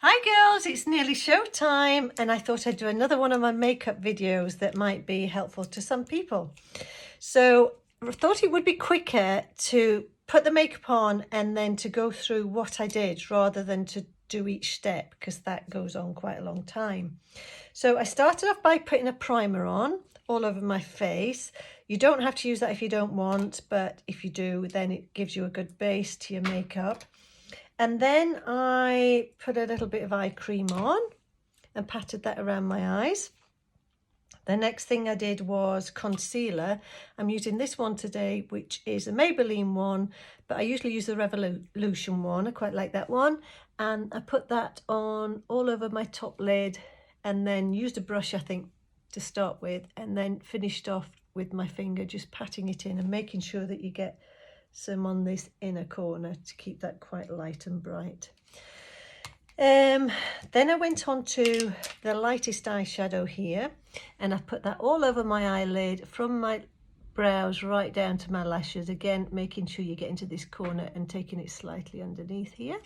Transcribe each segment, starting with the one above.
Hi girls, it's nearly showtime and I thought I'd do another one of my makeup videos that might be helpful to some people. So I thought it would be quicker to put the makeup on and then to go through what I did rather than to do each step, because that goes on quite a long time. So I started off by putting a primer on all over my face. You don't have to use that if you don't want, but if you do, then it gives you a good base to your makeup. And then I put a little bit of eye cream on and patted that around my eyes. The next thing I did was concealer. I'm using this one today, which is a Maybelline one, but I usually use the Revolution one. I quite like that one. And I put that on all over my top lid and then used a brush, I think, to start with, and then finished off with my finger, just patting it in and making sure that you get some on this inner corner to keep that quite light and bright. Then I went on to the lightest eyeshadow here, and I put that all over my eyelid from my brows right down to my lashes, again making sure you get into this corner and taking it slightly underneath here.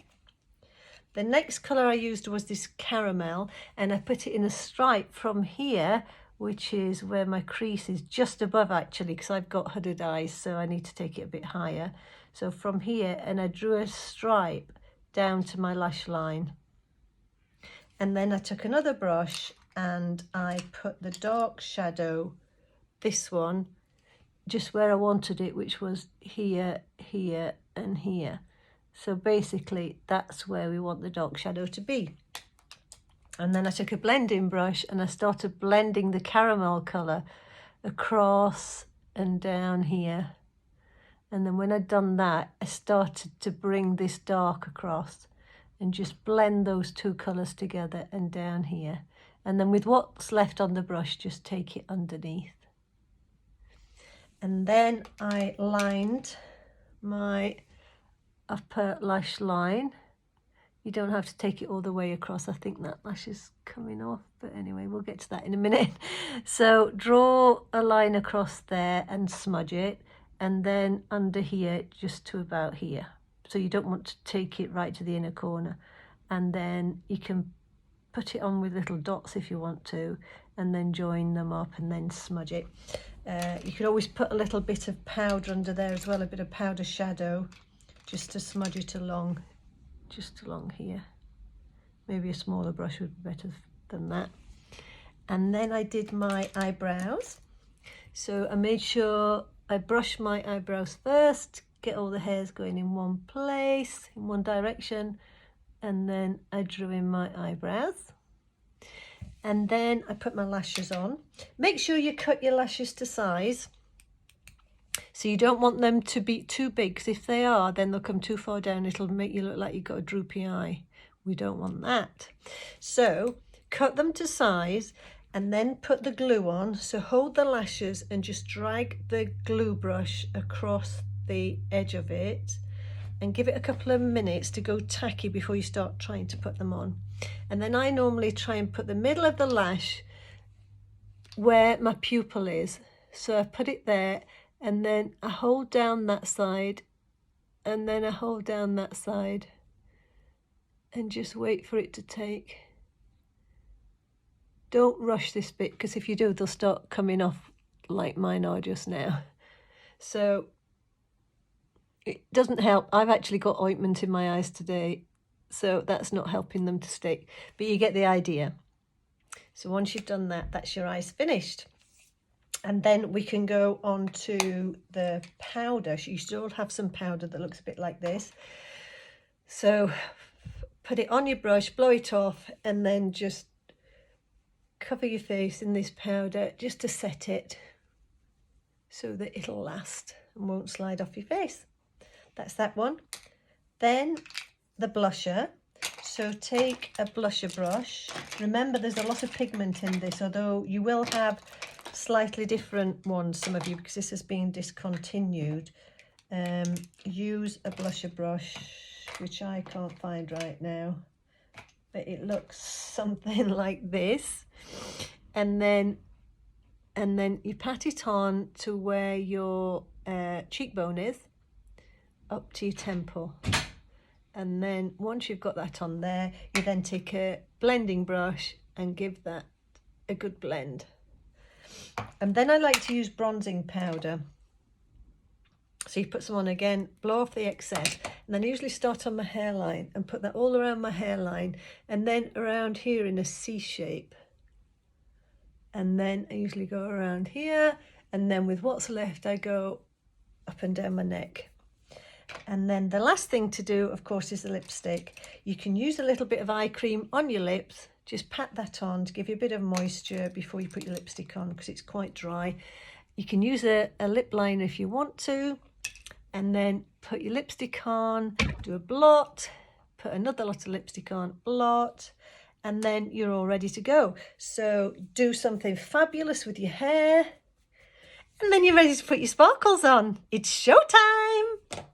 The next colour I used was this caramel, and I put it in a stripe from here, which is where my crease is, just above actually, because I've got hooded eyes, so I need to take it a bit higher. So from here, and I drew a stripe down to my lash line. And then I took another brush and I put the dark shadow, this one, just where I wanted it, which was here, here, and here. So basically that's where we want the dark shadow to be. And then I took a blending brush and I started blending the caramel colour across and down here. And then when I'd done that, I started to bring this dark across and just blend those two colours together and down here. And then with what's left on the brush, just take it underneath. And then I lined my upper lash line. You don't have to take it all the way across. I think that lash is coming off, but anyway, we'll get to that in a minute. So draw a line across there and smudge it, and then under here, just to about here. So you don't want to take it right to the inner corner. And then you can put it on with little dots if you want to, and then join them up and then smudge it. You could always put a little bit of powder under there as well, a bit of powder shadow, just to smudge it along. Just along here. Maybe a smaller brush would be better than that. And then I did my eyebrows. So I made sure I brushed my eyebrows first, get all the hairs going in one place, in one direction, and then I drew in my eyebrows. And then I put my lashes on. Make sure you cut your lashes to size. So you don't want them to be too big, because if they are, then they'll come too far down. It'll make you look like you've got a droopy eye. We don't want that. So cut them to size and then put the glue on. So hold the lashes and just drag the glue brush across the edge of it and give it a couple of minutes to go tacky before you start trying to put them on. And then I normally try and put the middle of the lash where my pupil is. So I put it there, and then I hold down that side, and then I hold down that side, and just wait for it to take. Don't rush this bit, because if you do, they'll start coming off like mine are just now. So it doesn't help. I've actually got ointment in my eyes today, so that's not helping them to stick, but you get the idea. So once you've done that, that's your eyes finished. And then we can go on to the powder. You still have some powder that looks a bit like this. So put it on your brush, blow it off, and then just cover your face in this powder just to set it so that it'll last and won't slide off your face. That's that one. Then the blusher. So take a blusher brush. Remember, there's a lot of pigment in this, although you will have slightly different ones, some of you, because this has been discontinued. Use a blusher brush, which I can't find right now, but it looks something like this. And then you pat it on to where your cheekbone is, up to your temple. And then once you've got that on there, you then take a blending brush and give that a good blend. And then I like to use bronzing powder. So you put some on again, blow off the excess, and then I usually start on my hairline and put that all around my hairline, and then around here in a C shape. And then I usually go around here, and then with what's left I go up and down my neck. And then the last thing to do, of course, is the lipstick. You can use a little bit of eye cream on your lips, just pat that on to give you a bit of moisture before you put your lipstick on, because it's quite dry. You can use a lip liner if you want to, and then put your lipstick on, do a blot, put another lot of lipstick on, blot, and then you're all ready to go. So do something fabulous with your hair, and then you're ready to put your sparkles on. It's showtime!